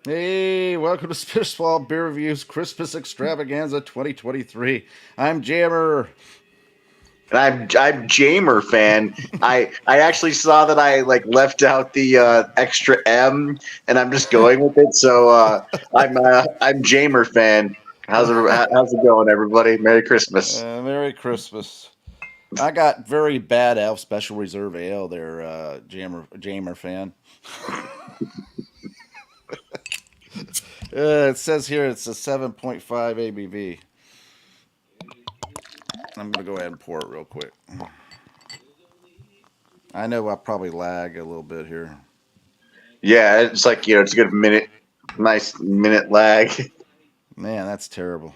Hey, welcome to Spitball Beer Reviews Christmas Extravaganza 2023. I'm Jammer. And I'm Jamer fan. I actually saw that I like left out the extra M, and I'm just going with it. So I'm Jamer fan. How's it going, everybody? Merry Christmas. Merry Christmas. I got very bad Elf Special Reserve Ale there, Jammer fan. It says here it's a 7.5 ABV. I'm going to go ahead and pour it real quick. I know I probably lag a little bit here. Yeah, it's like it's a good minute, nice minute lag. Man, that's terrible.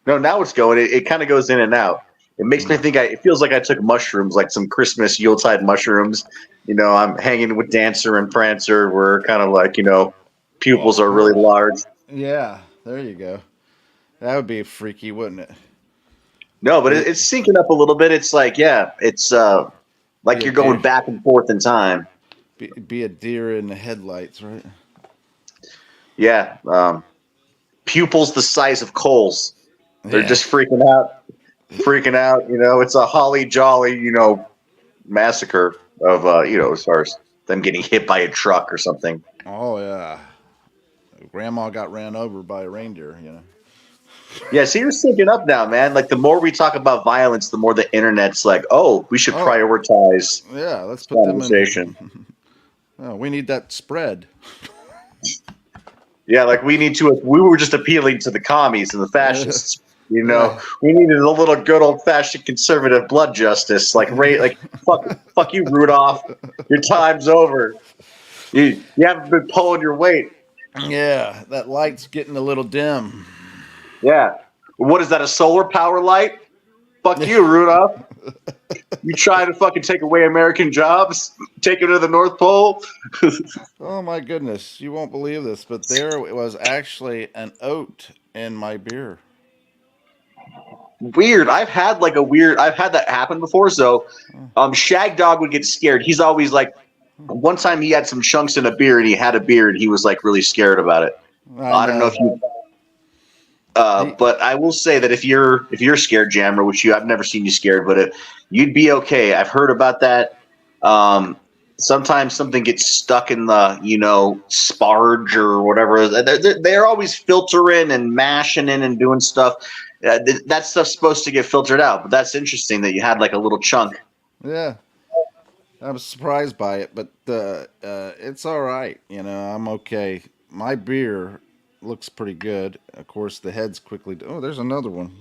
No, now it's going. It kind of goes in and out. It makes me think. It feels like I took mushrooms, like some Christmas Yuletide mushrooms. I'm hanging with Dancer and Prancer. We're kind of like pupils are really large. Yeah, there you go. That would be freaky, wouldn't it? No, but Be, it's syncing up a little bit. It's like, yeah, it's like be a you're going deer. back and forth in time. Be a deer in the headlights, right? Yeah, pupils the size of coals. They're Yeah. just freaking out. It's a holly jolly, massacre of as far as them getting hit by a truck or something. Oh yeah. Grandma got ran over by a reindeer. Yeah, so you're syncing up now, man. Like the more we talk about violence, the more the internet's like, oh, we should Oh prioritize yeah. Let's this put them conversation. in. Oh, we need that spread. Yeah, like we were just appealing to the commies and the Yeah. fascists. Yeah. We needed a little good old fashioned conservative blood justice. Like fuck you, Rudolph. Your time's over. You haven't been pulling your weight. Yeah. That light's getting a little dim. Yeah. What is that? A solar power light? Fuck you, Rudolph. You trying to fucking take away American jobs? Take them to the North Pole? Oh my goodness, you won't believe this, but there was actually an oat in my beer. Weird. I've had that happen before. So, Shag Dog would get scared. He's always like, one time he had some chunks in a beer and he had a beer and he was like really scared about it. I I don't know know. if you, He, but I will say that if you're scared, Jammer, which I've never seen you scared, but you'd be okay. I've heard about that. Um, Sometimes something gets stuck in the sparge or whatever. They're always filtering and mashing in and doing stuff. That stuff's supposed to get filtered out, but that's interesting that you had like a little chunk. yeah, I was surprised by it, but it's all right. I'm okay. My beer looks pretty good. Of course, the head's quickly. Oh, there's another one.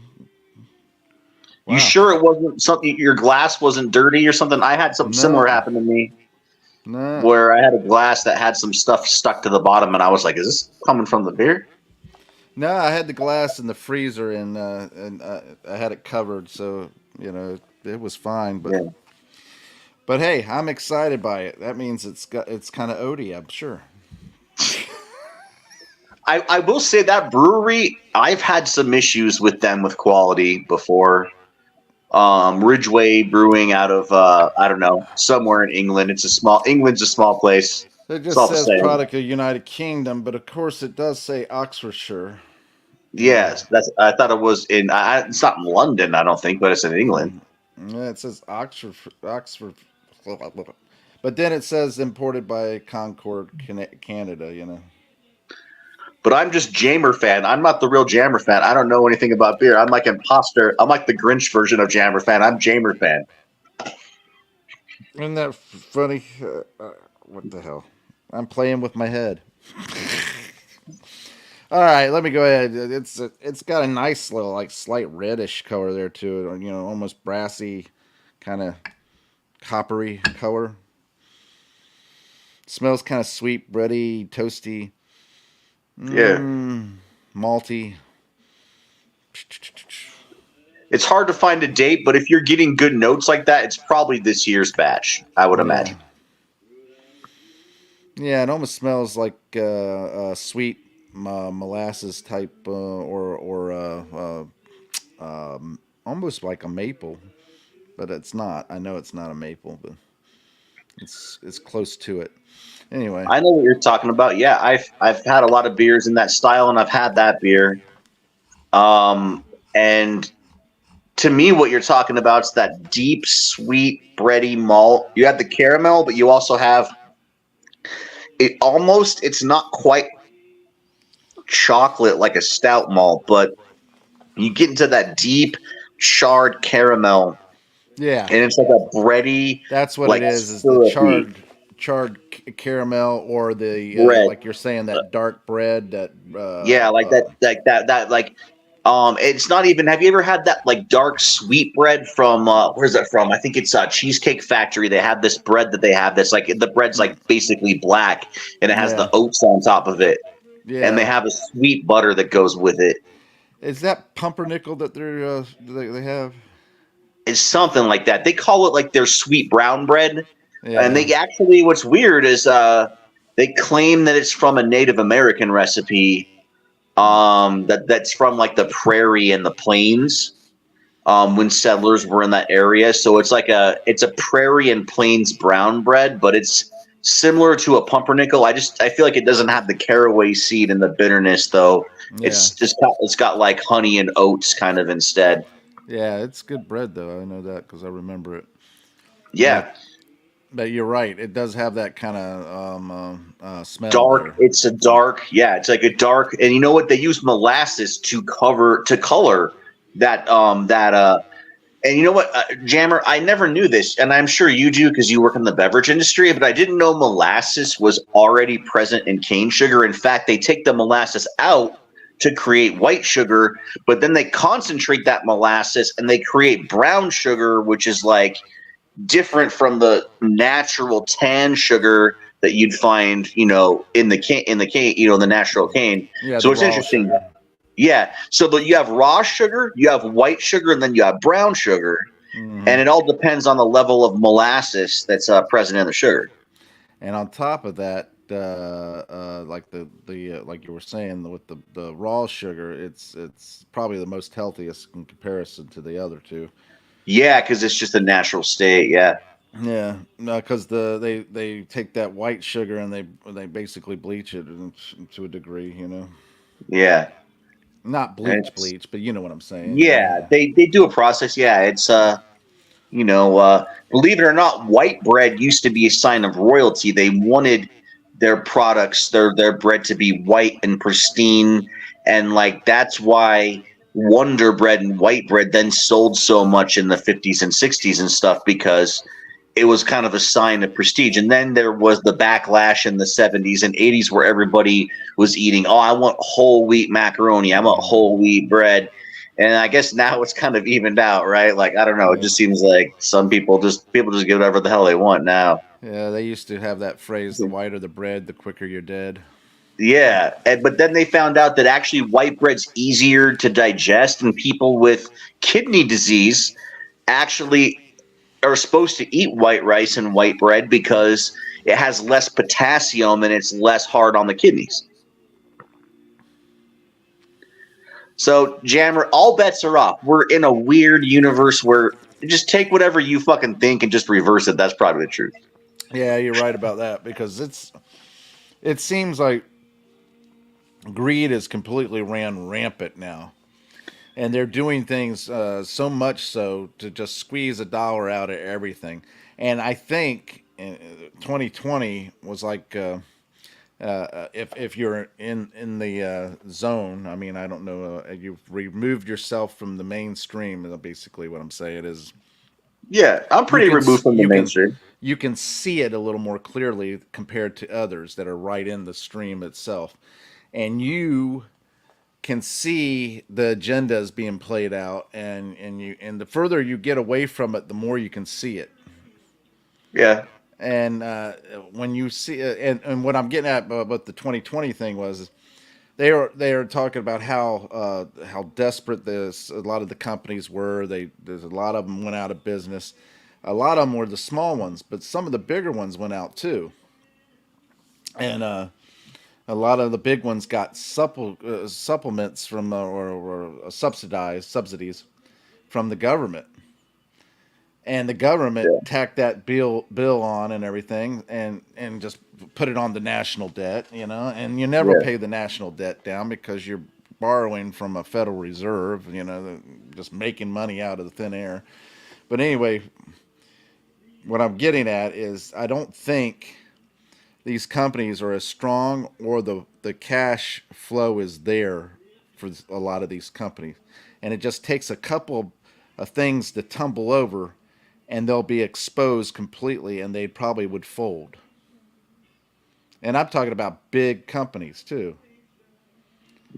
You Wow. sure it wasn't something? Your glass wasn't dirty or something? I had something similar No, happen to me no, where I had a glass that had some stuff stuck to the bottom, and I was like, "Is this coming from the beer?" no. I had the glass in the freezer and I had it covered, so it was fine. But Yeah. but hey, I'm excited by it. That means it's kind of oaty, I'm sure. I will say that brewery, I've had some issues with them with quality before. Ridgeway Brewing out of I don't know, somewhere in England. England's a small place. It It's just all the says same. product of United Kingdom, but of course it does say Oxfordshire. Uh, Yes, I thought it was it's not in London, I don't think, but it's in England. yeah, it says Oxford, but then it says imported by Concord, Canada. But I'm just Jammer fan. I'm not the real Jammer fan. I don't know anything about beer. I'm like imposter. I'm like the Grinch version of Jammer fan. I'm Jammer fan. Isn't that funny? What the hell? I'm playing with my head. All right, let me go ahead. It's got a nice little like slight reddish color there to it, almost brassy, kind of coppery color. Smells kind of sweet, bready, toasty, Yeah. malty. It's hard to find a date, but if you're getting good notes like that, it's probably this year's batch, I would Yeah, imagine. yeah. It almost smells like sweet molasses type, almost like a maple, but it's not. I know it's not a maple, but It's close to it. Anyway, I know what you're talking about. Yeah, I've had a lot of beers in that style, and I've had that beer. And to me, what you're talking about is that deep, sweet, bready malt. You have the caramel, but you also have it. Almost, it's not quite chocolate like a stout malt, but you get into that deep, charred caramel, yeah, and it's like a bready, that's what it like is the syrupy caramel or the bread. like you're saying that dark bread that Yeah, like it's not even. Have you ever had that like dark sweet bread from where's that from? I think it's Cheesecake Factory. They have this bread that they have that's like the bread's like basically black and it has yeah, the oats on top of it, and they yeah. have a sweet butter that goes with it. Is that pumpernickel that they have? It's something like that. They call it like their sweet brown bread, and Yeah. they actually what's weird is they claim that it's from a Native American recipe that's from like the prairie and the plains when settlers were in that area. So it's a prairie and plains brown bread, but it's similar to a pumpernickel. I feel like it doesn't have the caraway seed and the bitterness though. Yeah. It's got like honey and oats kind of instead. Yeah, it's good bread though. I know that because I remember it. But Yeah, but you're right. It does have that kind of smell dark. there. It's a Yeah. dark. Yeah, it's like a dark. And you know what? They use molasses to color that. And you know what, Jammer? I never knew this, and I'm sure you do because you work in the beverage industry. But I didn't know molasses was already present in cane sugar. In fact, they take the molasses out to create white sugar, but then they concentrate that molasses and they create brown sugar, which is like different from the natural tan sugar that you'd find, in the cane, the natural cane. Yeah, So the it's raw interesting. sugar. Yeah. So you have raw sugar, you have white sugar, and then you have brown sugar, Hmm. and it all depends on the level of molasses that's present in the sugar. And on top of that, like the like you were saying with the raw sugar, it's probably the most healthiest in comparison to the other two. Yeah, because it's just a natural state. Yeah. Yeah, no, because they take that white sugar and they basically bleach it to a degree, Yeah. not And bleach, but you know what I'm saying. yeah, they do a process. Yeah, it's believe it or not, white bread used to be a sign of royalty. They wanted their products, their bread to be white and pristine, and like that's why Wonder Bread and white bread then sold so much in the 50s and 60s and stuff because it was kind of a sign of prestige. And then there was the backlash in the 70s and 80s where everybody was eating, oh, I want whole wheat macaroni, I want whole wheat bread. And I guess now it's kind of evened out, right? Like I don't know, it Yeah, just seems like some people just get whatever the hell they want now. yeah. They used to have that phrase: "The whiter the bread, the quicker you're dead." Yeah, but then they found out that actually white bread's easier to digest, and people with kidney disease actually are supposed to eat white rice and white bread because it has less potassium and it's less hard on the kidneys. So, Jammer, all bets are off. We're in a weird universe where just take whatever you fucking think and just reverse it. That's probably the truth. Yeah, you're right about that because it seems like greed is completely ran rampant now, and they're doing things so much so to just squeeze a dollar out of everything. And I think 2020 was like if you're in the zone. I mean, I don't know. You've removed yourself from the mainstream. Is basically what I'm saying is Yeah, I'm you pretty can removed from the you can mainstream. you can see it a little more clearly compared to others that are right in the stream itself, and you can see the agendas being played out, and the further you get away from it, the more you can see it. Yeah. And when you see and what I'm getting at what the 2020 thing was, they were talking about how desperate this a lot of the companies were. There's a lot of them went out of business. A lot of them were the small ones, but some of the bigger ones went out too. And a lot of the big ones got supplements or subsidized subsidies from the government. and the government Yeah. tacked that bill on and everything, and just put it on the national debt, and you never Yeah. pay the national debt down because you're borrowing from a Federal Reserve, just making money out of the thin air. But anyway, what I'm getting at is I don't think these companies are as strong, or the cash flow is there for a lot of these companies. And it just takes a couple of things to tumble over, and they'll be exposed completely, and they probably would fold. And I'm talking about big companies too.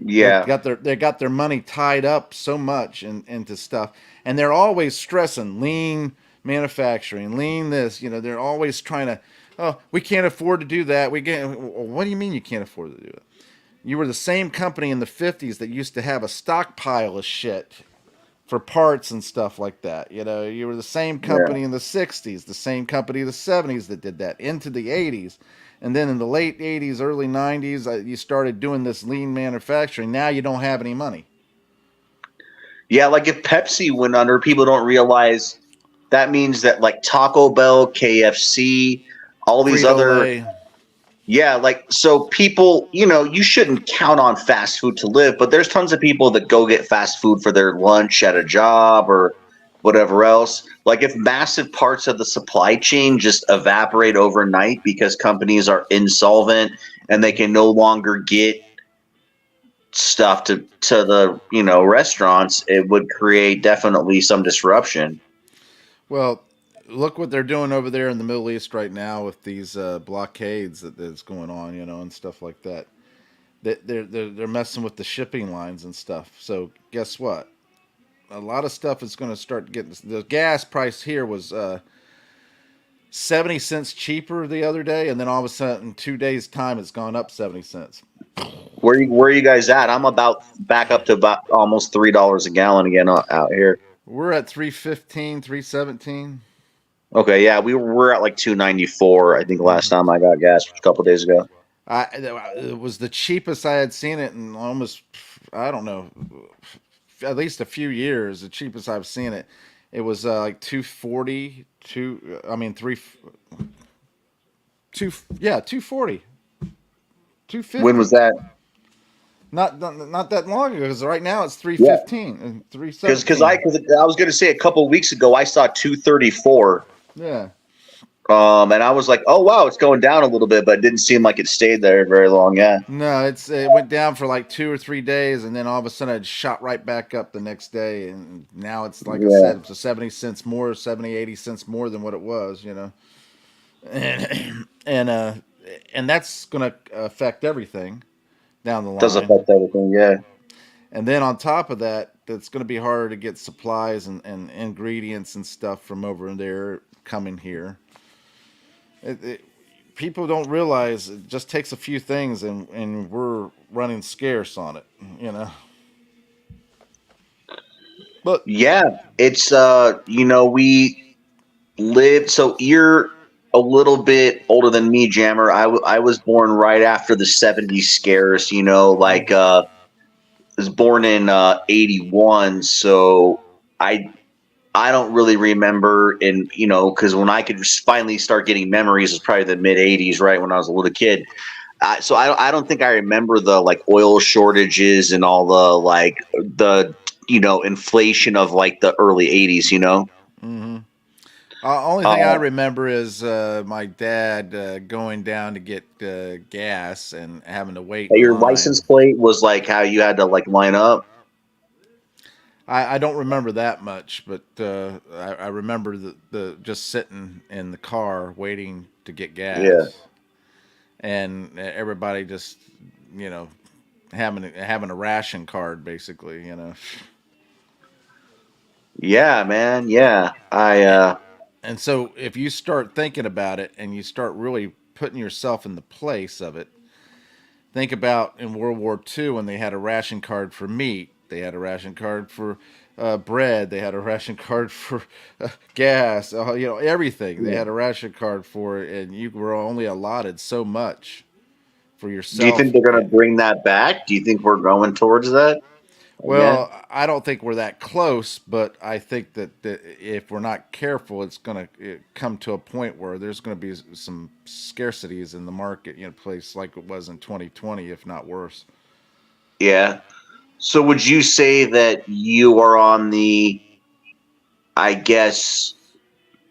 Yeah. They got their money tied up so much into stuff, and they're always stressing lean manufacturing, lean this. They're always trying to. Oh, we can't afford to do that. We get. What do you mean you can't afford to do it? You were the same company in the '50s that used to have a stockpile of shit for parts and stuff like that. You were the same Yeah. company in the '60s, the same company in the '70s that did that into the '80s. And then in the late '80s, early '90s, you started doing this lean manufacturing. Now you don't have any money. Yeah, like if Pepsi went under, people don't realize that means that like Taco Bell, KFC, all these Frito other, Lay. yeah, like so people, you shouldn't count on fast food to live, but there's tons of people that go get fast food for their lunch at a job or whatever else. Like if massive parts of the supply chain just evaporate overnight because companies are insolvent and they can no longer get stuff to the restaurants, it would create definitely some disruption. Well, look what they're doing over there in the Middle East right now with these blockades that's going on, and stuff like that. They're messing with the shipping lines and stuff. So guess what? A lot of stuff is going to start getting. The gas price here was 70 cents cheaper the other day, and then all of a sudden, in 2 days' time, it's gone up 70 cents. Where are you guys at? I'm about back up to about almost $3 a gallon again out here. We're at 315, 317. Okay, yeah, we're at like 2.94. I think last Mm-hmm. time I got gas was a couple days ago. It was the cheapest I had seen it in almost, I don't know, at least a few years. The cheapest I've seen it. It was like 240, I mean, yeah, 240, When was 250. that? Not that long ago, because right now it's Yeah, 315 and because I 317. because I was going to say a couple weeks ago I saw 234. Yeah. And I was like, oh wow, it's going down a little bit, but it didn't seem like it stayed there very long. Yeah, No, it went down for like 2 or 3 days, and then all of a sudden it shot right back up the next day, and now it's like I yeah, said, it's 70 cents more, 70, 80 cents more than what it was. And and that's going to affect everything down the does line. affect everything. Yeah. And then on top of that, it's going to be harder to get supplies and ingredients and stuff from over there coming here. People don't realize it just takes a few things, and we're running scarce on it, you know. But Yeah, it's we lived. So you're a little bit older than me, Jammer. I was born right after the '70s scares. Like was born in '81. So I I don't really remember because when I could finally start getting memories is probably the mid '80s, right when I was a little kid. So I don't think I remember the like oil shortages and all the like the inflation of like the early '80s. mm-hmm. Only thing I Uh, remember is my dad going down to get gas and having to wait in your license line. plate was like how you had to like line up. I don't remember that much, but I remember the just sitting in the car waiting to get Yeah, gas, and everybody just you know having a ration card basically. yeah, man, yeah. And, and so if you start thinking about it and you start really putting yourself in the place of it, think about in World War II when they had a ration card for meat, they had a ration card for bread, they had a ration card for gas, everything. They Yeah. had a ration card for it, and you were only allotted so much for Do you think yourself. they're gonna bring that back? Do you think we're going towards that? Well, I don't think we're that close, but I think that if we're not careful, it's going to come to a point where there's going to be some scarcities in the market, place like it was in 2020, if not worse. Yeah. So would you say that you are on the, I guess,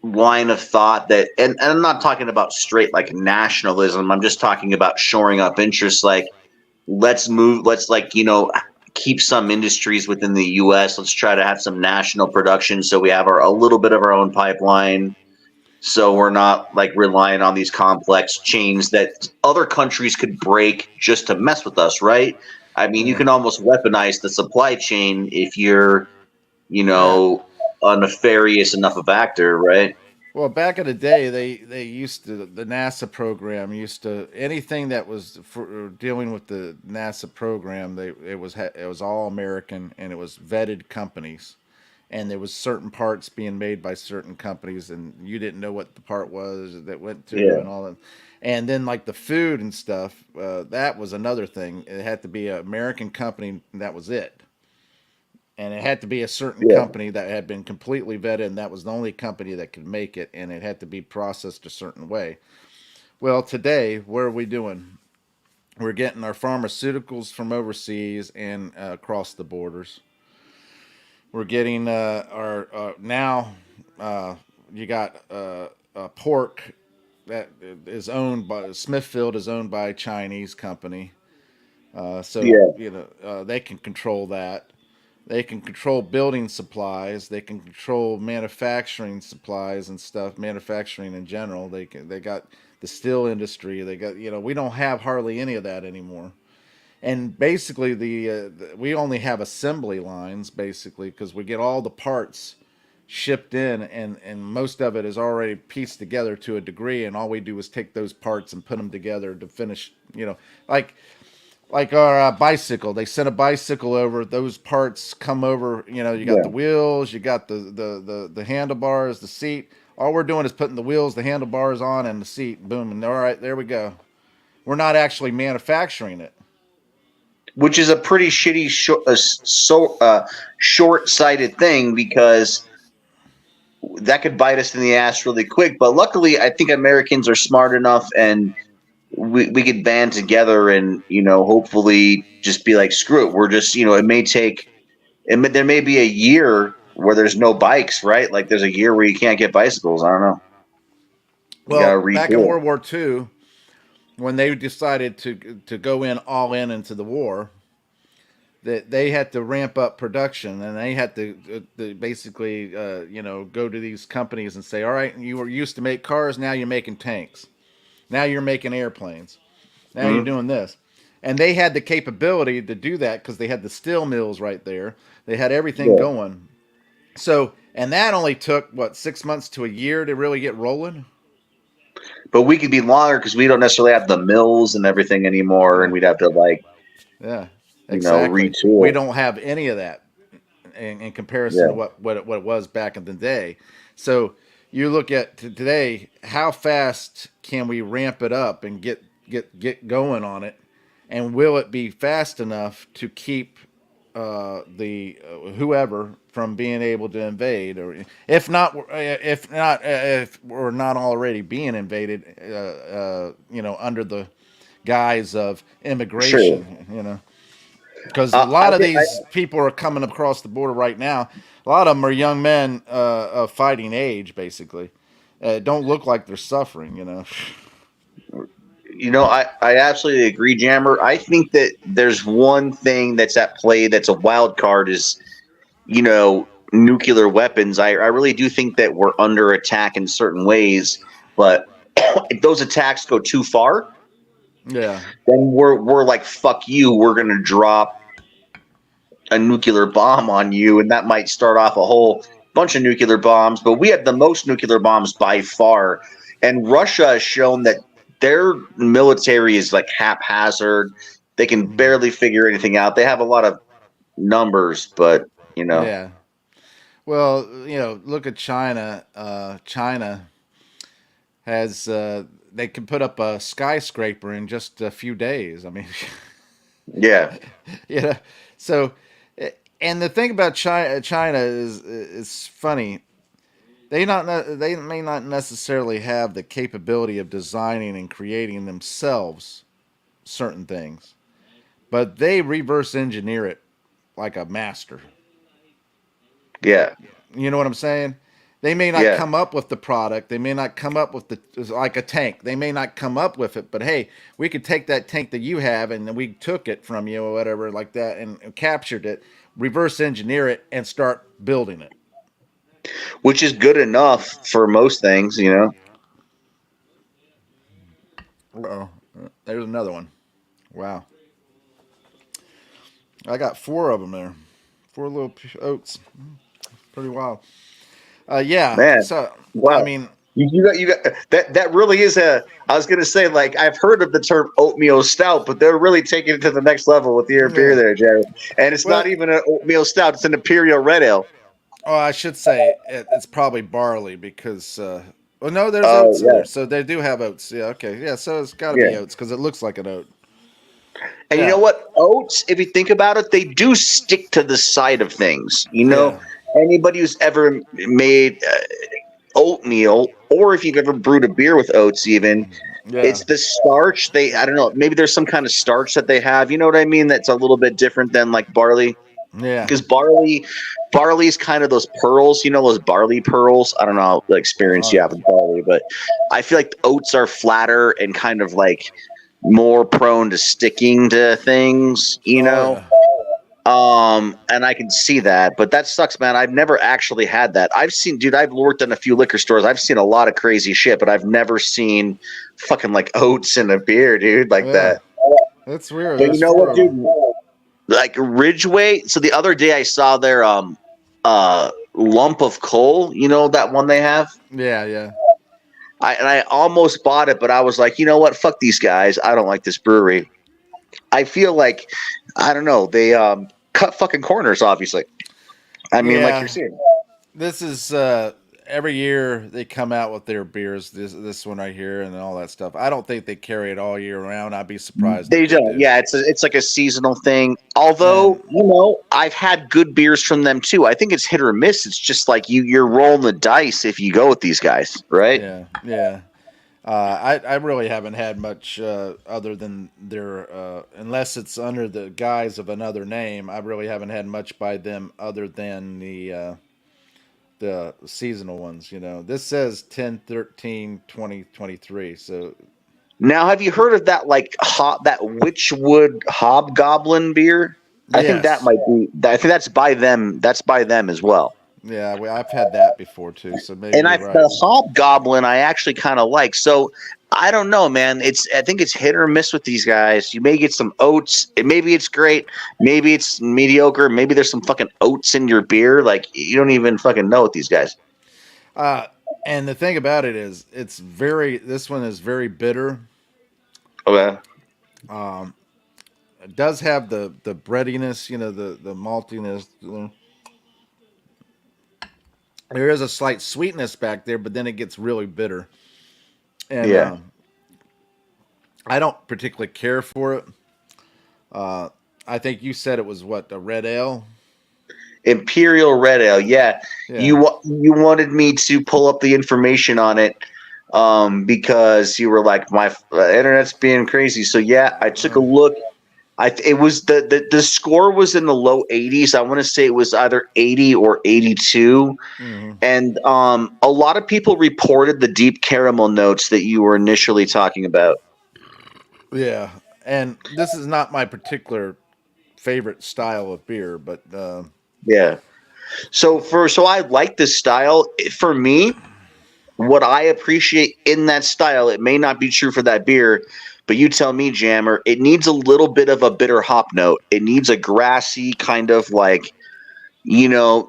line of thought that, and I'm not talking about straight like nationalism. I'm just talking about shoring up interests. Like, let's like, keep some industries within the U.S. Let's try to have some national production so we have a little bit of our own pipeline. So we're not like relying on these complex chains that other countries could break just to mess with us, right? I mean, you Yeah. can almost weaponize the supply chain if you're, you Yeah. know, a nefarious enough of actor, right? Well, back in the day, they used to the NASA program used to anything that was for dealing with the NASA program. It was all American and it was vetted companies, and there was certain parts being made by certain companies, and you didn't know what the part was that went to Yeah, and all that. And then like the food and stuff, that was another thing. It had to be an American company, and that was it, and it had to be a certain yeah. company that had been completely vetted, and that was the only company that could make it, and it had to be processed a certain way. Well, today, what are we doing? We're getting our pharmaceuticals from overseas and across the borders. We're getting our now. You got pork that is owned by Smithfield is owned by a Chinese company, so Yeah. they can control that. They can control building supplies. They can control manufacturing supplies and stuff. Manufacturing in general. They got the steel industry. They got we don't have hardly any of that anymore. And basically we only have assembly lines basically because we get all the parts shipped in, and most of it is already pieced together to a degree, and all we do is take those parts and put them together to finish. Like our bicycle. They sent a bicycle over. Those parts come over. You got the Yeah. wheels, you got the handlebars, the seat. All we're doing is putting the wheels, the handlebars on, and the seat. Boom, and all right, there we go. We're not actually manufacturing it. Which is a pretty shitty, short-sighted thing because that could bite us in the ass really quick. But luckily, I think Americans are smart enough, and we could band together and hopefully just be like, screw it. We're just it may take there may be a year where there's no bikes, right? Like there's a year where you can't get bicycles. I don't know. You got to Well, back in retool. World War II, when they decided to go in all in into the war, that they had to ramp up production, and they had to basically go to these companies and say, all right, you were used to make cars, now you're making tanks, now you're making airplanes, now you're Mhm. doing this. And they had the capability to do that because they had the steel mills right there, they had everything Yeah. going. So, and that only took what, 6 months to a year to really get rolling. But we could be longer because we don't necessarily have the mills and everything anymore, and Yeah, we'd have to like yeah, exactly. We retool. don't have any of that in comparison to Yeah. what it was back in the day. So you look at today, how fast can we ramp it up and get going on it, and will it be fast enough to keep the whoever from being able to invade, or if we're not already being invaded, under the guise of Sure. immigration, because a I lot of think these people are coming across the border right now. A lot of them are young men of fighting age, basically. Don't look like they're suffering. I absolutely agree, Jammer. I think that there's one thing that's at play that's a wild card is nuclear weapons. I really do think that we're under attack in certain ways, but if those attacks go too far, Yeah, then we're like, fuck you, we're gonna drop a nuclear bomb on you, and that might start off a whole bunch of nuclear bombs. But we have the most nuclear bombs by far, and Russia has shown that their military is like haphazard. They can mhm. barely figure anything out. They have a lot of numbers, but you know, Yeah. Well, look at China. China has they can put up a skyscraper in just a few days. I mean, yeah, yeah. So And the thing about China is funny. They may not necessarily have the capability of designing and creating themselves certain things, but they reverse engineer it like a master. Yeah, You know what I'm saying? They may not yeah. come up with the product. They may not come up with the like a tank. They may not come up with it, but hey, we could take that tank that you have and we took it from you or whatever like that and captured it, reverse engineer it, and start building it. Which is good enough for most things, you know. Oh, there's another one. Wow, I got four of them there. Four little oats. Pretty wild. Yeah. Man, So I wow. mean, You got that. That really is a. I was gonna say, like, I've heard of the term oatmeal stout, but they're really taking it to the next level with your beer yeah. there, Jared. And it's not Well, even an oatmeal stout; it's an imperial red ale. oh, I should say it's probably barley because. Well, no, there's Oh oats in yeah, there, so they do have oats. Yeah, okay, yeah. So it's got to be yeah. oats because it looks like an oat. And you know Yeah, what? Oats, if you think about it, they do stick to the side of things. You know, yeah, anybody who's ever made oatmeal, or if you've ever brewed a beer with oats, even yeah, it's the starch. I don't know, maybe there's some kind of starch that they have. You know what I mean? That's a little bit different than like barley, yeah. because barley's kind of those pearls. You know those barley pearls. I don't know the experience Oh you yeah, have with barley, but I feel like oats are flatter and kind of like more prone to sticking to things. You oh know. yeah, And I can see that, but that sucks, man. I've never actually had that. I've seen, dude, I've worked in a few liquor stores. I've seen a lot of crazy shit, but I've never seen fucking like oats in a beer, dude, like yeah. that. That's weird. But you There's know four what, of them. dude? Like Ridgeway. So the other day I saw their lump of coal. You know that one they have. Yeah, yeah. I almost bought it, but I was like, you know what? Fuck these guys. I don't like this brewery. I feel like I don't know. They cut fucking corners, obviously. I mean, like you're Yeah, seeing. this is every year they come out with their beers. This one right here and all that stuff. I don't think they carry it all year round. I'd be surprised if They they don't. do. Yeah, it's like a seasonal thing. And Although I've had good beers from them too. I think it's hit or miss. It's just like you're rolling the dice if you go with these guys, right? yeah, yeah. I really haven't had much other than their unless it's under the guise of another name. I really haven't had much by them other than the seasonal ones. You know, this says 10, 13, 20, 23. So Now, have you heard of that Witchwood Hobgoblin beer? I think that yes, might be. I think that's by them. That's by them as well. yeah, I've had that before too. So maybe And you're I right. the Hobgoblin I actually kind of like. So I don't know, man. I think it's hit or miss with these guys. You may get some oats. Maybe it's great. Maybe it's mediocre. Maybe there's some fucking oats in your beer. Like you don't even fucking know with these guys. Uh, and the thing about it is, it's very. This one is very bitter. Okay. Um, it does have the breadiness, you know, the maltiness. There is a slight sweetness back there, but then it gets really bitter. And Yeah. I don't particularly care for it. Uh, I think you said it was what, a red ale. Imperial Red Ale. Yeah. Yeah, You wanted me to pull up the information on it because you were like my internet's being crazy. So yeah, I took a look. It was the score was in the low 80s. I want to say it was either 80 or 82. hmm, And a lot of people reported the deep caramel notes that you were initially talking about. yeah. And this is not my particular favorite style of beer, but Yeah. So I like this style. For me, what I appreciate in that style, it may not be true for that beer, but you tell me, Jammer, it needs a little bit of a bitter hop note. It needs a grassy kind of like,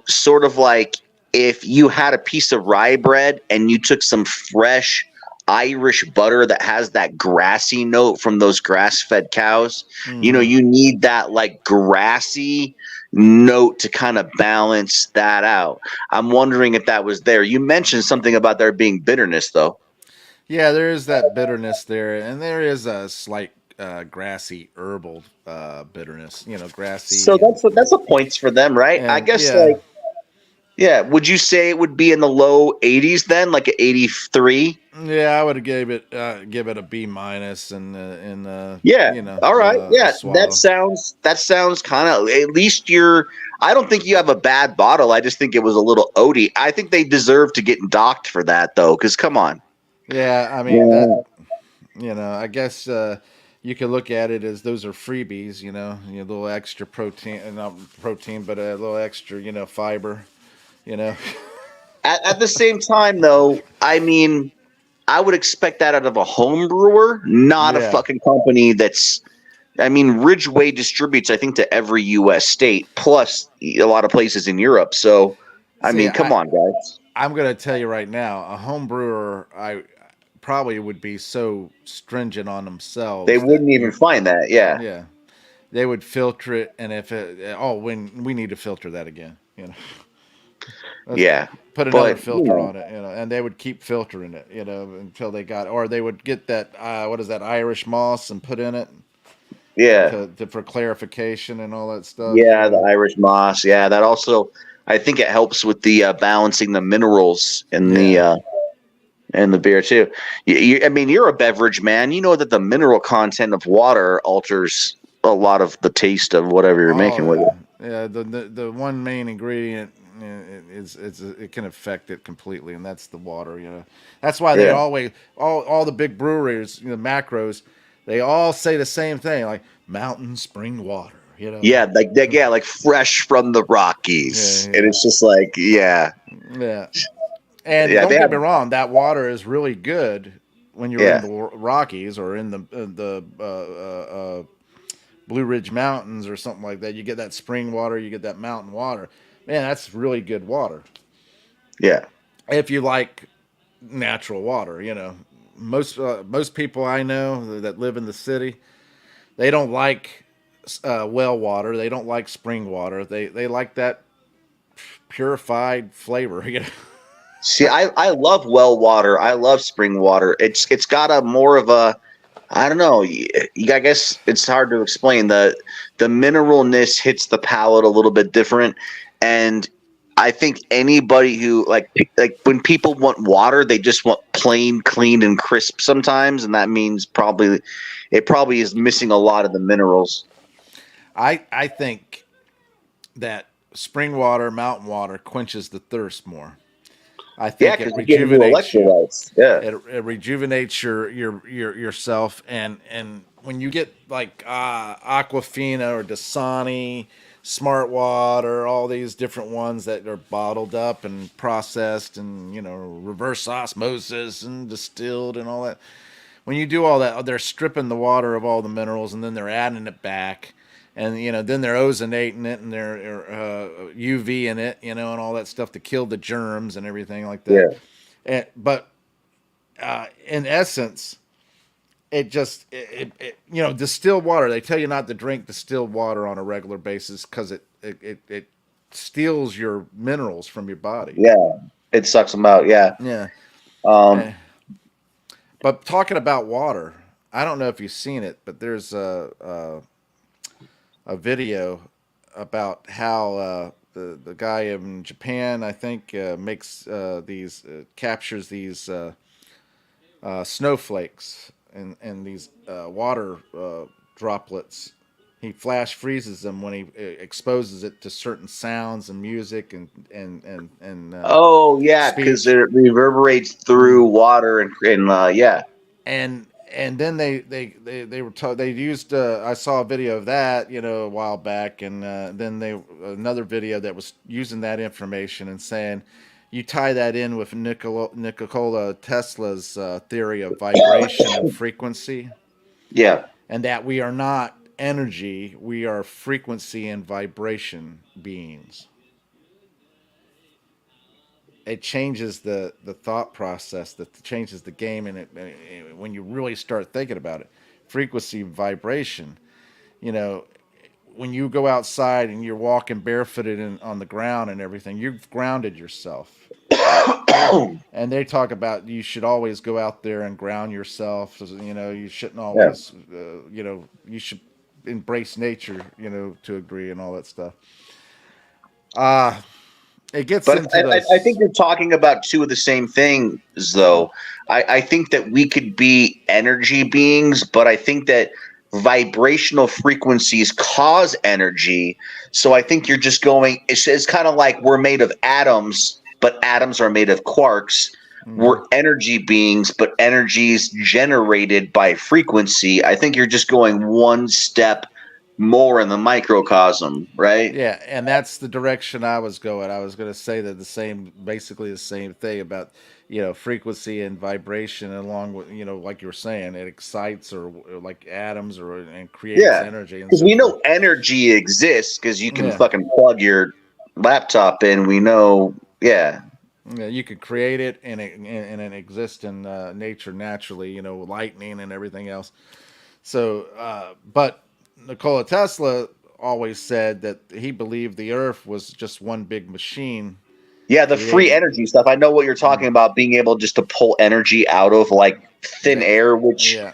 sort of like if you had a piece of rye bread and you took some fresh Irish butter that has that grassy note from those grass fed cows. hmm, You need that like grassy note to kind of balance that out. I'm wondering if that was there. You mentioned something about there being bitterness, though. yeah, there is that bitterness there, and there is a slight grassy herbal bitterness. So Grassy and that's a points for them, right? I guess yeah. like yeah. Would you say it would be in the low 80s then, like an 83? Yeah, I would give it a B minus and Yeah. All right. a Yeah. swallow. That sounds kind of at least you're. I don't think you have a bad bottle. I just think it was a little oaty. I think they deserve to get docked for that though, because come on. Yeah, I mean that. Yeah. I guess you could look at it as those are freebies. A little extra protein, not protein, but a little extra, fiber. You know. At the same time, though, I mean, I would expect that out of a home brewer, not a Yeah. fucking company that's. I mean, Ridgeway distributes, I think, to every U.S. state, plus a lot of places in Europe. So, I See, mean, come on, guys. I'm gonna tell you right now, a home brewer, I probably would be so stringent on They themselves that wouldn't even find that. Yeah, yeah, they would filter it, and if when we need to filter that again, let's yeah. put another But, you filter know, on it, and they would keep filtering it, until they got, or they would get that what is that Irish moss and put in it yeah. for clarification and all that stuff, Yeah, the Irish moss. Yeah, that also, I think it helps with the balancing the minerals Yeah. in the beer too. I mean, you're a beverage man. You know that the mineral content of water alters a lot of the taste of whatever you're Oh making with yeah, it. yeah. The one main ingredient it can affect it completely, and that's the water. That's why they Yeah, always all the big breweries, macros, they all say the same thing, like mountain spring water. yeah, yeah, like fresh from the Yeah, Rockies, and yeah, it's just like, yeah, yeah. And yeah, they don't get have, me wrong, that water is really good when you're in yeah, the Rockies or in the Blue Ridge Mountains or something like that. You get that spring water, you get that mountain water. Man, that's really good water. yeah, If you like natural water, most people I know that live in the city, they don't like well water. They don't like spring water. They like that purified flavor. See, I love well water. I love spring water. It's got a more of a I don't know. I guess it's hard to explain. The mineralness hits the palate a little bit different, and I think anybody who like when people want water, they just want plain, clean, and crisp sometimes, and that means probably is missing a lot of the minerals. I think that spring water, mountain water quenches the thirst more. I Yeah, think it because you get into rejuvenates you. electrolytes. Yeah, It rejuvenates yourself, and when you get like Aquafina or Dasani, Smart Water, all these different ones that are bottled up and processed and reverse osmosis and distilled and all that. When you do all that, they're stripping the water of all the minerals and then they're adding it back, and then they're ozonating it and they're UV in it, and all that stuff to kill the germs and everything like that. yeah, But in essence, distilled water. They tell you not to drink distilled water on a regular basis because it steals your minerals from your body. yeah. It sucks them out. Yeah. Yeah. Um, Eh, But talking about water, I don't know if you've seen it, but there's a video about how the guy in Japan, I think, makes these captures these snowflakes and these water droplets. He flash freezes them when he exposes it to certain sounds and music and oh yeah, because speech. it reverberates through water and yeah. And then they were told they used I saw a video of that a while back, and then they another video that was using that information and saying you tie that in with Nikola Tesla's theory of vibration and frequency, Yeah. and that we are not energy, we are frequency and vibration beings. It changes the thought process, that changes the game, and when you really start thinking about it, frequency, vibration, you know when you go outside and you're walking barefooted on the ground and everything, you've grounded yourself. And they talk about you should always go out there and ground yourself. You know, you shouldn't Yeah. always, you know, you should embrace nature, you know, to a degree and all that stuff. Uh, it gets But into I think those. you're talking about two of the same things, though. I think that we could be energy beings, but I think that vibrational frequencies cause energy. So I think you're just going, it's kind of like we're made of atoms, but atoms are made of quarks. Hmm. We're energy beings, but energy is generated by frequency. I think you're just going one step more in the microcosm, right? Yeah, and that's the direction I was going. I was going to say that the same, basically the same thing about, you know, frequency and vibration, along with, you know, like you were saying, it excites or like atoms or and creates Yeah, energy and because so we forth. know energy exists because you can Yeah, fucking plug your laptop in. We know, yeah, yeah, you could create it and it exists in nature naturally, you know, lightning and everything else. So, but Nikola Tesla always said that he believed the Earth was just one big machine yeah. The free created. energy stuff. I know what you're talking about. Being able just to pull energy out of like thin Yeah, air, which yeah.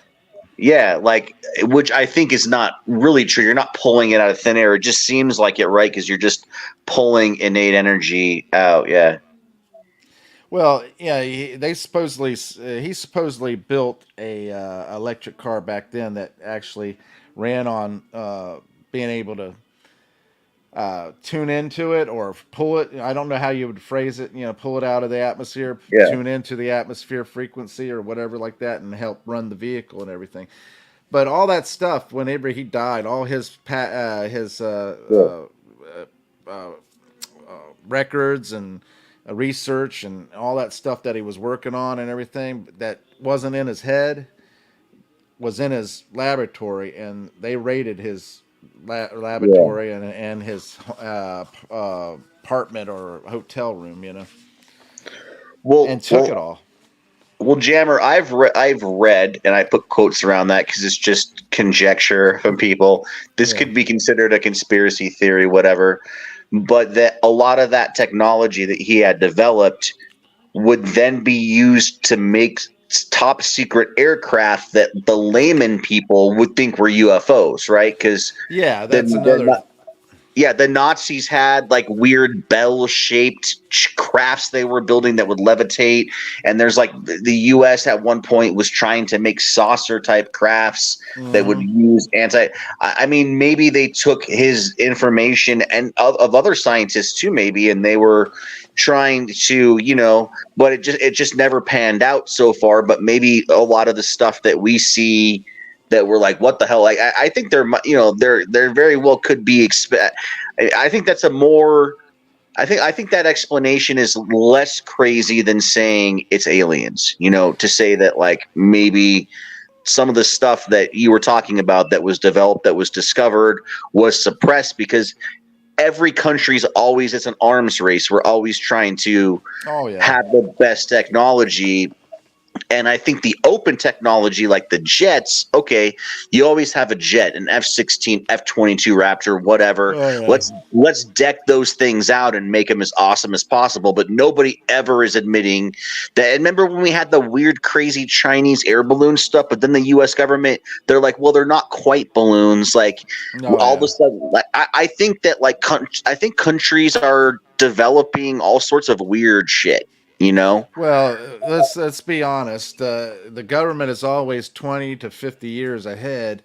yeah, like which I think is not really true. You're not pulling it out of thin air. It just seems like it, right? Because you're just pulling innate energy out. Yeah, Well, yeah, he supposedly built a electric car back then that actually ran on being able to tune into it or pull it. I don't know how you would phrase it. You know, pull it out of the atmosphere, yeah, tune into the atmosphere frequency or whatever like that, and help run the vehicle and everything. But all that stuff, whenever he died, all his yeah. uh, records and research and all that stuff that he was working on and everything that wasn't in his head was in his laboratory, and they raided his Yeah. laboratory and his apartment or hotel room, you know, and Well, took it well, all. Well, Jammer, I've read, and I put quotes around that because it's just conjecture from people. This Yeah. could be considered a conspiracy theory, whatever. But that a lot of that technology that he had developed would then be used to make top secret aircraft that the layman people would think were UFOs, right? Because Yeah, the, that's another. yeah, the Nazis had like weird bell shaped crafts they were building that would levitate. And there's like the US at one point was trying to make saucer type crafts that would Mhm. use anti. I mean, maybe they took his information and of other scientists too, maybe, and they were trying to, but it just never panned out so far. But maybe a lot of the stuff that we see that we're like, what the hell? Like, I think there very well could be. I think that's a more. I think that explanation is less crazy than saying it's aliens. To say that like maybe some of the stuff that you were talking about that was developed, that was discovered, was suppressed because every country's always it's an arms race. We're always trying to Oh yeah. have the best technology, and I think the open technology, like the jets, okay, you always have a jet, an F-16, F-22 Raptor, whatever. Oh yeah. Let's deck those things out and make them as awesome as possible. But nobody ever is admitting that. And remember when we had the weird, crazy Chinese air balloon stuff? But then the U.S. government, they're like, well, they're not quite balloons. Like Oh all of yeah. a sudden, like I think that I think countries are developing all sorts of weird shit. You know? Well, let's be honest. The government is always 20 to 50 years ahead,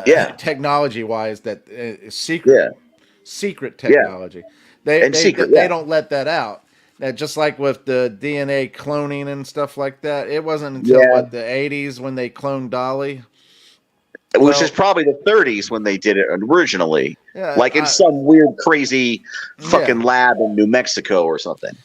Yeah, technology wise. That yeah, secret yeah. technology. They And they secret, they yeah, don't let that out. Now, just like with the DNA cloning and stuff like that, it wasn't until yeah. what the 80s when they cloned Dolly. Which is Well, probably the 30s when they did it originally, yeah, like in some weird, crazy fucking yeah. lab in New Mexico or something.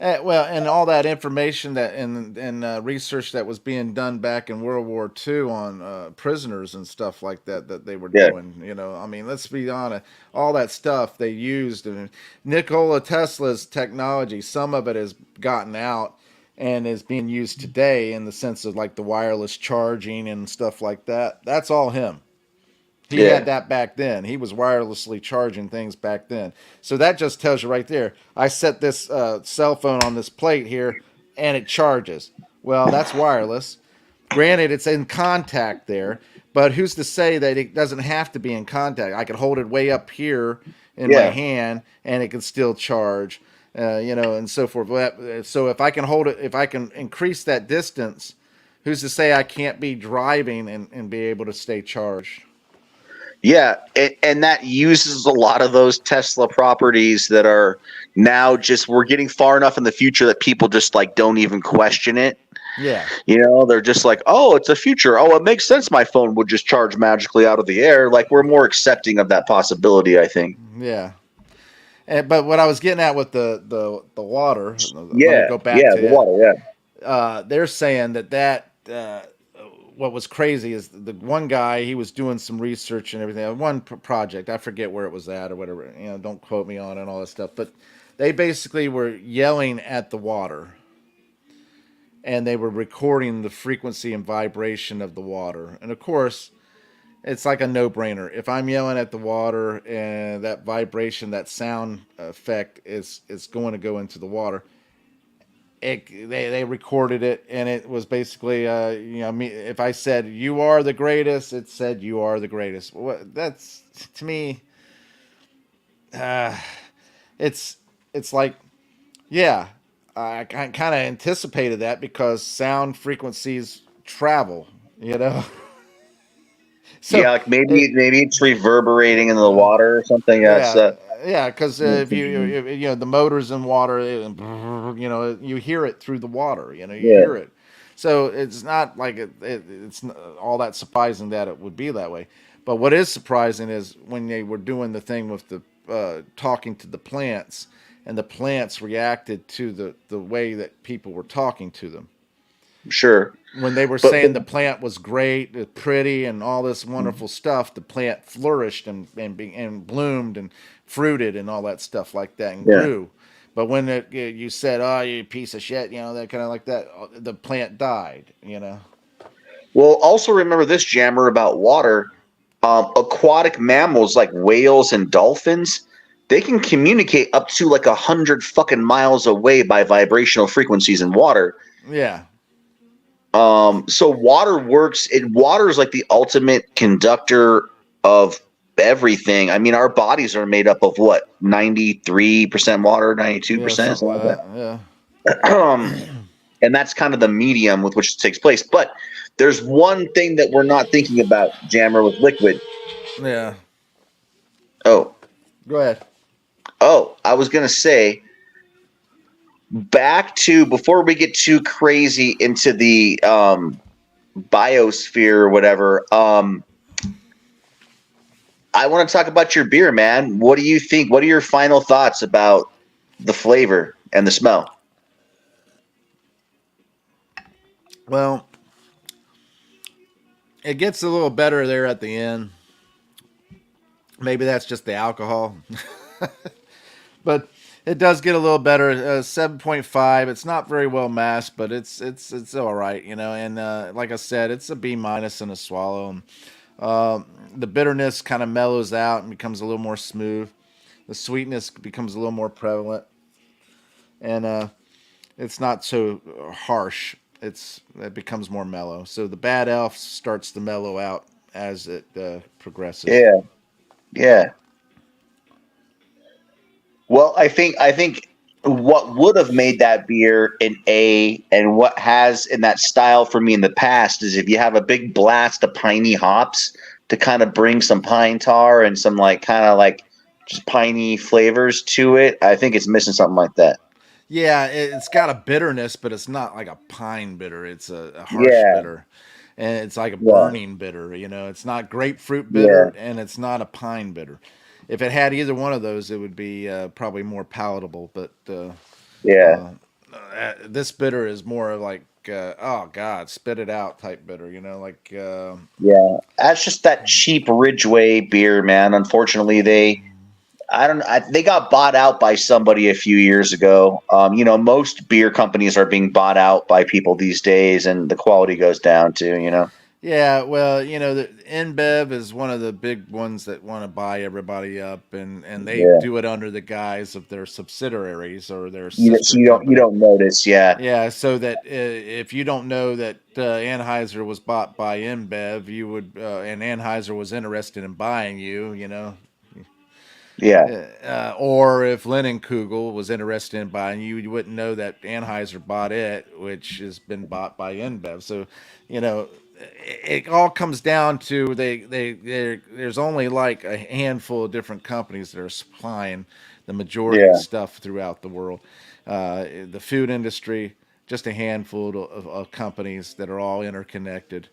Well, and all that information that and research that was being done back in World War II on prisoners and stuff like that they were Yeah, doing. You know, I mean, let's be honest. All that stuff they used, and Nikola Tesla's technology, some of it has gotten out and is being used today in the sense of like the wireless charging and stuff like that. That's all him. He had Yeah. that back then. He was wirelessly charging things back then. So that just tells you right there. I set this cell phone on this plate here, and it charges. Well, that's wireless. Granted, it's in contact there, but who's to say that it doesn't have to be in contact? I could hold it way up here in my Yeah. hand, and it can still charge, and so forth. So if I can hold it, if I can increase that distance, who's to say I can't be driving and be able to stay charged? Yeah, and that uses a lot of those Tesla properties that are now just we're getting far enough in the future that people just like don't even question it. Yeah, They're just like, "Oh, it's a future. Oh, it makes sense my phone would just charge magically out of the air." Like we're more accepting of that possibility, I think. yeah. But what I was getting at with the water, let me Yeah. go back Yeah, to the it. water, yeah. They're saying that what was crazy is the one guy, he was doing some research and everything. One project, I forget where it was at or whatever. Don't quote me on it and all that stuff. But they basically were yelling at the water, and they were recording the frequency and vibration of the water. And of course, it's like a no-brainer. If I'm yelling at the water and that vibration, that sound effect is going to go into the water, they recorded it, and it was basically me, if I said you are the greatest, it said you are the greatest. That's to me, uh, it's like, yeah, I kind of anticipated that because sound frequencies travel, you know. So Yeah, like maybe it, maybe it's reverberating in the water or something. Yeah, it's yeah, yeah, because if interesting. the motors in water, you hear it through the water. You Yeah, hear it. So it's not like it's all that surprising that it would be that way. But what is surprising is when they were doing the thing with the talking to the plants, and the plants reacted to the way that people were talking to them. sure. When they were But saying the plant was great, pretty, and all this wonderful stuff, the plant flourished and bloomed and fruited and all that stuff like that and yeah. grew. But when you said, "Oh, you piece of shit," that kind of like that, the plant died. Well, also remember this, Jammer, about water. Aquatic mammals like whales and dolphins, they can communicate up to like 100 fucking miles away by vibrational frequencies in water. Yeah, So water works. Water is like the ultimate conductor of everything. I mean, our bodies are made up of what, 93% water, yeah, 92%, something something like like that. Yeah, that. And that's kind of the medium with which it takes place. But there's one thing that we're not thinking about, Jammer, with liquid. yeah. Oh, Go ahead. I was gonna say back to before we get too crazy into the biosphere or whatever. I want to talk about your beer, man. What do you think? What are your final thoughts about the flavor and the smell? Well, it gets a little better there at the end. Maybe that's just the alcohol. But it does get a little better. 7.5. It's not very well masked, but it's all right, And like I said, it's a B minus and a swallow. And, the bitterness kind of mellows out and becomes a little more smooth. The sweetness becomes a little more prevalent, and it's not so harsh. It becomes more mellow. So the bad elf starts to mellow out as it progresses. Yeah, yeah. Well, I think what would have made that beer an A and what has in that style for me in the past is if you have a big blast of piney hops to kind of bring some pine tar and some like kind of like just piney flavors to it. I think it's missing something like that. Yeah, it's got a bitterness, but it's not like a pine bitter. It's a harsh Yeah, bitter, and it's like a yeah, burning bitter. It's not grapefruit yeah, bitter, and it's not a pine bitter. If it had either one of those, it would be probably more palatable. But yeah. this bitter is more like, oh God, spit it out type bitter. Like Yeah, that's just that cheap Ridgeway beer, man. Unfortunately, I don't, they got bought out by somebody a few years ago. Most beer companies are being bought out by people these days, and the quality goes down too. Yeah, well, the InBev is one of the big ones that want to buy everybody up, and they Yeah, do it under the guise of their subsidiaries or their sister so you company. don't notice. Yeah, Yeah, so that if you don't know that Anheuser was bought by InBev, you would, and Anheuser was interested in buying you, yeah, or if Kugel was interested in buying you, you wouldn't know that Anheuser bought it, which has been bought by InBev. So, you know, it all comes down to there's only like a handful of different companies that are supplying the majority of yeah, stuff throughout the world. The food industry, just a handful of companies that are all interconnected.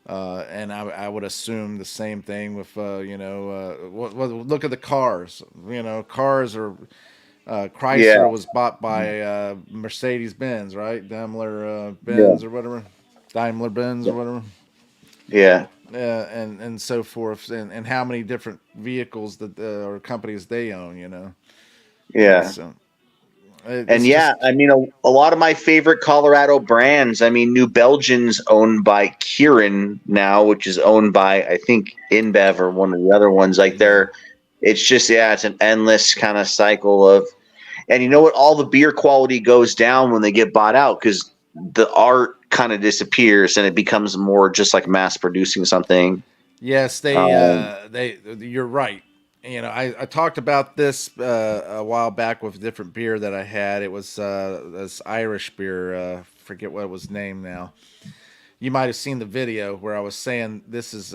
And I would assume the same thing with look at the cars. Cars are yeah, Chrysler was bought by Mercedes Benz, right? Daimler yeah, Benz or whatever, Daimler Benz or whatever, yeah, and so forth. And how many different vehicles that or companies they own, yeah. So And it's yeah, just I mean, a lot of my favorite Colorado brands. I mean, New Belgium's owned by Kirin now, which is owned by I think InBev or one of the other ones. Like yeah. it's just it's an endless kind of cycle of. And you know what? All the beer quality goes down when they get bought out because the art kind of disappears and it becomes more just like mass producing something. Yes, Um, they. You're right. I talked about this a while back with a different beer that I had. It was this Irish beer. Forget what it was named now. You might have seen the video where I was saying this was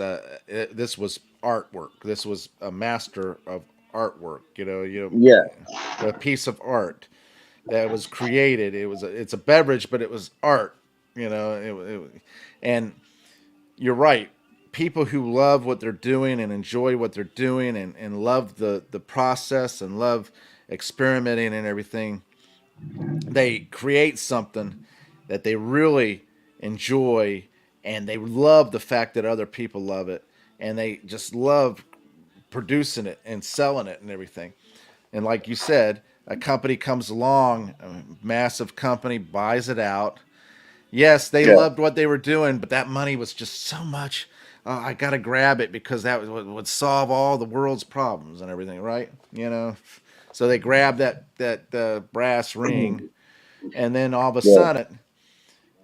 artwork. This was a master of artwork. yeah, A piece of art that was created. It's a beverage, but it was art. And you're right. People who love what they're doing and enjoy what they're doing and love the process and love experimenting and everything, they create something that they really enjoy and they love the fact that other people love it and they just love producing it and selling it and everything. And like you said, a company comes along, a massive company buys it out. Yes, they yeah, loved what they were doing, but that money was just so much. I got to grab it because that would solve all the world's problems and everything, right? So they grab that brass ring, and then all of a yeah, sudden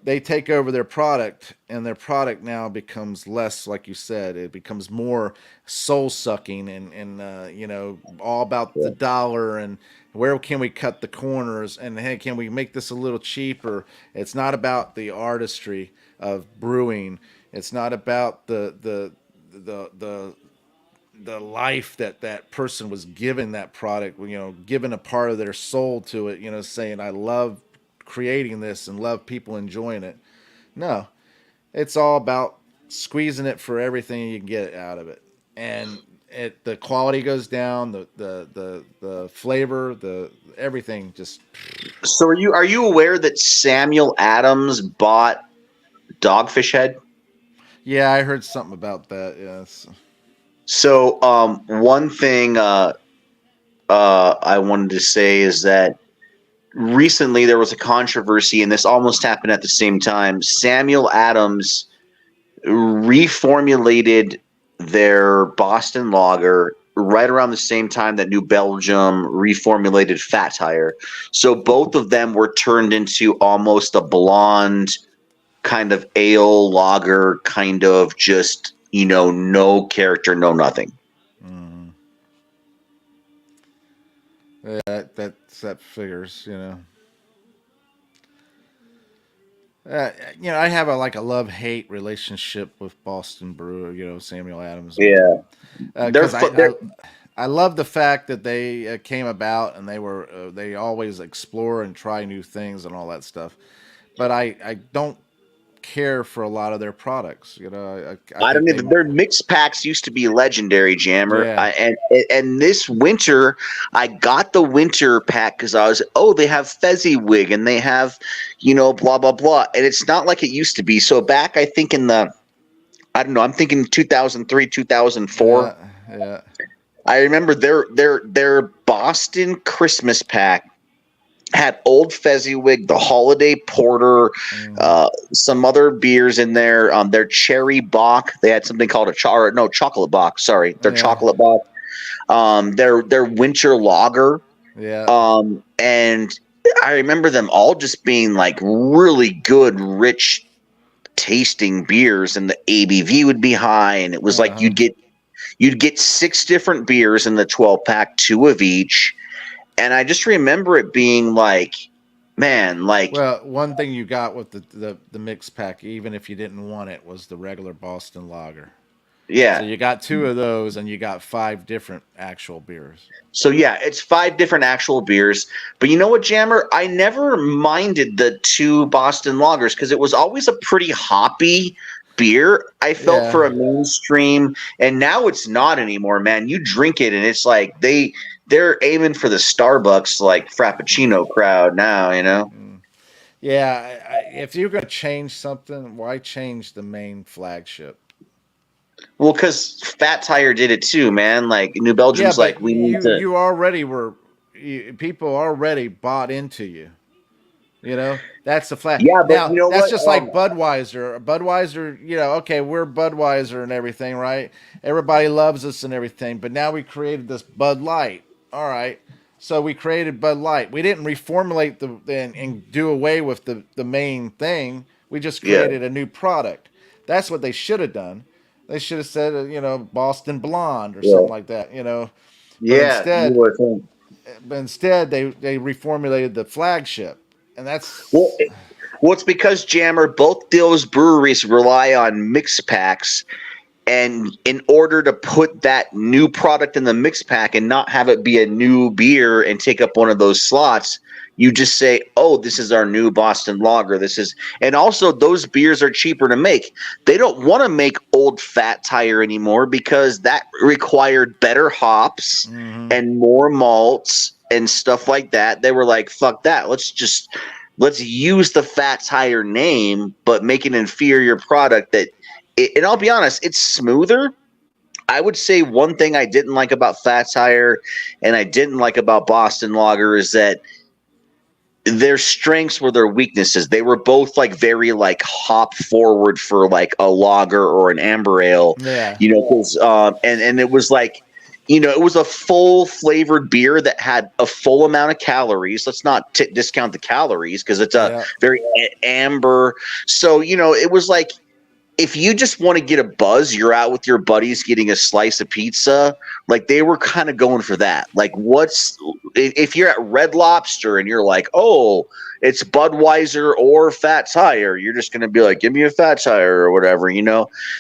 they take over their product, and their product now becomes less, like you said, it becomes more soul sucking and all about the yeah, dollar and where can we cut the corners and hey, can we make this a little cheaper? It's not about the artistry of brewing. It's not about the the life that that person was given that product, given a part of their soul to it, saying I love creating this and love people enjoying it. No, it's all about squeezing it for everything you can get out of it, and the quality goes down, the flavor, the everything just. So are you aware that Samuel Adams bought Dogfish Head? Yeah, I heard something about that. Yes. So one thing I wanted to say is that recently there was a controversy, and this almost happened at the same time. Samuel Adams reformulated their Boston Lager right around the same time that New Belgium reformulated Fat Tire. So both of them were turned into almost a blonde kind of ale lager, kind of just no character, no nothing. Mm. Yeah, that figures. I have a love hate relationship with Boston Brewer, Samuel Adams or whatever, Yeah, they're because fu- they're I love the fact that they came about and they always explore and try new things and all that stuff, but I don't care for a lot of their products. I I think don't they even. Their mix packs used to be legendary, Jammer. yeah And this winter, I got the winter pack because they have Fezziwig and they have, blah blah blah. And it's not like it used to be. So back, I think I don't know. I'm thinking 2003, 2004. yeah yeah I remember their Boston Christmas pack had Old Fezziwig, the Holiday Porter, Hmm. some other beers in there. Their Cherry Bock. They had something called chocolate bock. Sorry, their Yeah. chocolate bock. Their Winter Lager. Yeah. And I remember them all just being like really good, rich tasting beers, and the ABV would be high, and it was like Uh-huh. you'd get six different beers in the 12 pack, two of each. And I just remember it being like, man, like, Well, one thing you got with the mix pack, even if you didn't want it, was the regular Boston Lager. So yeah. you got two of those, and you got five different actual beers. So yeah, it's five different actual beers. But you know what, Jammer? I never minded the two Boston lagers because it was always a pretty hoppy beer. I felt Yeah. for a mainstream, and now it's not anymore, man. You drink it, and it's like they're aiming for the Starbucks like Frappuccino crowd now. You know? Mm. Yeah. If you're gonna change something, why change the main flagship? Well, because Fat Tire did it too, man. Like New Yeah, Belgium's like but we need to. you already were people already bought into you. You know, that's the flag. Yeah, but Now you know that's what? just like Budweiser. Budweiser, okay, we're Budweiser and everything, right? Everybody loves us and everything. But now we created this Bud Light. All right, so we created Bud Light. We didn't reformulate and do away with the main thing. We just Yeah, created a new product. That's what they should have done. They should have said, Boston Blonde or yeah, something like that. But yeah. You instead, would think. they reformulated the flagship, and Well, that's well, it's because Jammer, both those breweries rely on mix packs, and in order to put that new product in the mix pack and not have it be a new beer and take up one of those slots, you just say, "Oh, this is our new Boston Lager." This is, and also those beers are cheaper to make. They don't want to make Old Fat Tire anymore because that required better hops hmm and more malts and stuff like that. They were like, "Fuck that. Let's use the Fat Tire name, but make an inferior product that." And I'll be honest, it's smoother. I would say one thing I didn't like about Fat Tire and I didn't like about Boston Lager is that their strengths were their weaknesses. They were both like very like hop forward for like a lager or an amber ale, yeah, because and it was like, it was a full flavored beer that had a full amount of calories. Let's not discount the calories because it's a yeah, very amber. So it was like if you just want to get a buzz, you're out with your buddies getting a slice of pizza. Like they were kind of going for that. Like, if you're at Red Lobster and you're like, oh, it's Budweiser or Fat Tire, you're just going to be like, give me a Fat Tire or whatever.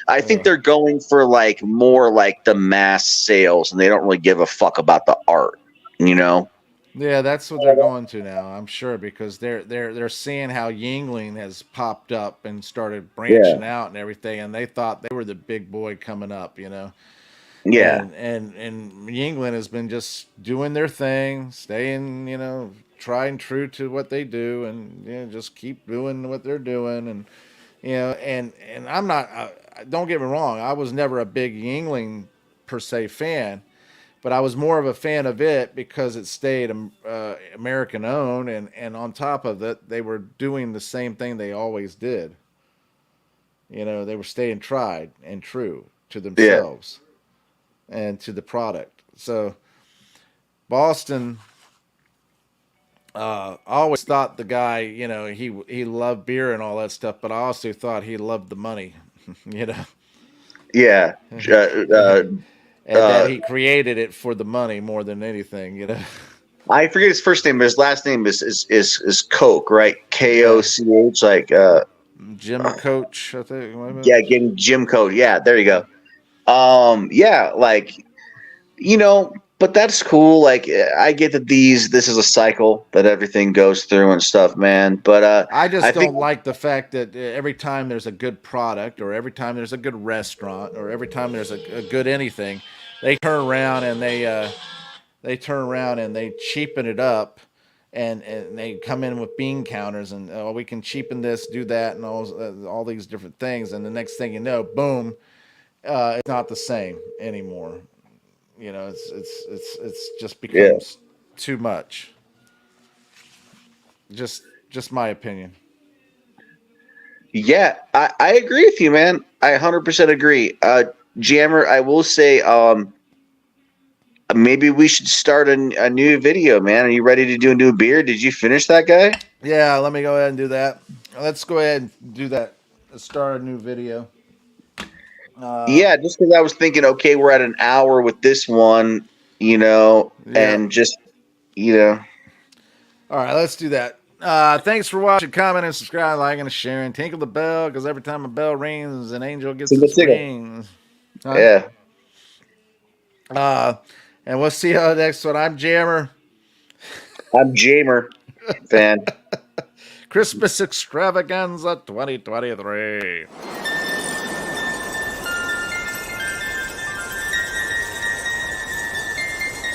I think yeah, they're going for like more like the mass sales, and they don't really give a fuck about the art. You know? yeah. That's what they're going to now. I'm sure because they're seeing how Yingling has popped up and started Yeah, branching out and everything, and they thought they were the big boy coming up. yeah, And Yingling has been just doing their thing, staying, trying true to what they do, and just keep doing what they're doing, and and I'm not. Don't get me wrong. I was never a big Yingling per se fan, but I was more of a fan of it because it stayed American owned, and on top of it, they were doing the same thing they always did. They were staying tried and true to yeah. themselves and to the product. So Boston, I always thought the guy, he loved beer and all that stuff, but I also thought he loved the money, you know, Yeah. and that Uh, he created it for the money more than anything. I forget his first name, but his last name is Coke, right? Yeah, Koch. Like, Jim Coach, I think. yeah, getting Jim Coke. Yeah, there you go. Yeah, like, but that's cool. Like, I get that this is a cycle that everything goes through and stuff, man. But I I just think, don't like the fact that every time there's a good product, or every time there's a good restaurant, or every time there's a good anything, they turn around and they cheapen it up, and they come in with bean counters, and oh, we can cheapen this, do that, and all these different things, and the next thing you know, boom, it's not the same anymore. It's just yeah, becomes too much. Just my opinion. Yeah, I agree with you, man. I 100% agree. Jammer, I will say, maybe we should start a new video, man. Are you ready to do a new beer? Did you finish that guy? Yeah, let me go ahead and do that. Let's go ahead and do that. Let's start a new video. Uh, Yeah, just because I was thinking, okay, we're at an hour with this one, yeah. and just, you know, All right, let's do that. Thanks for watching, commenting, subscribing, liking, and sharing. Tinkle the bell because every time a bell rings, an angel gets single, its single. wings. Huh? Yeah, Uh, and we'll see you on the next one. I'm Jammer. I'm Jamer fan. Christmas Extravaganza 2023.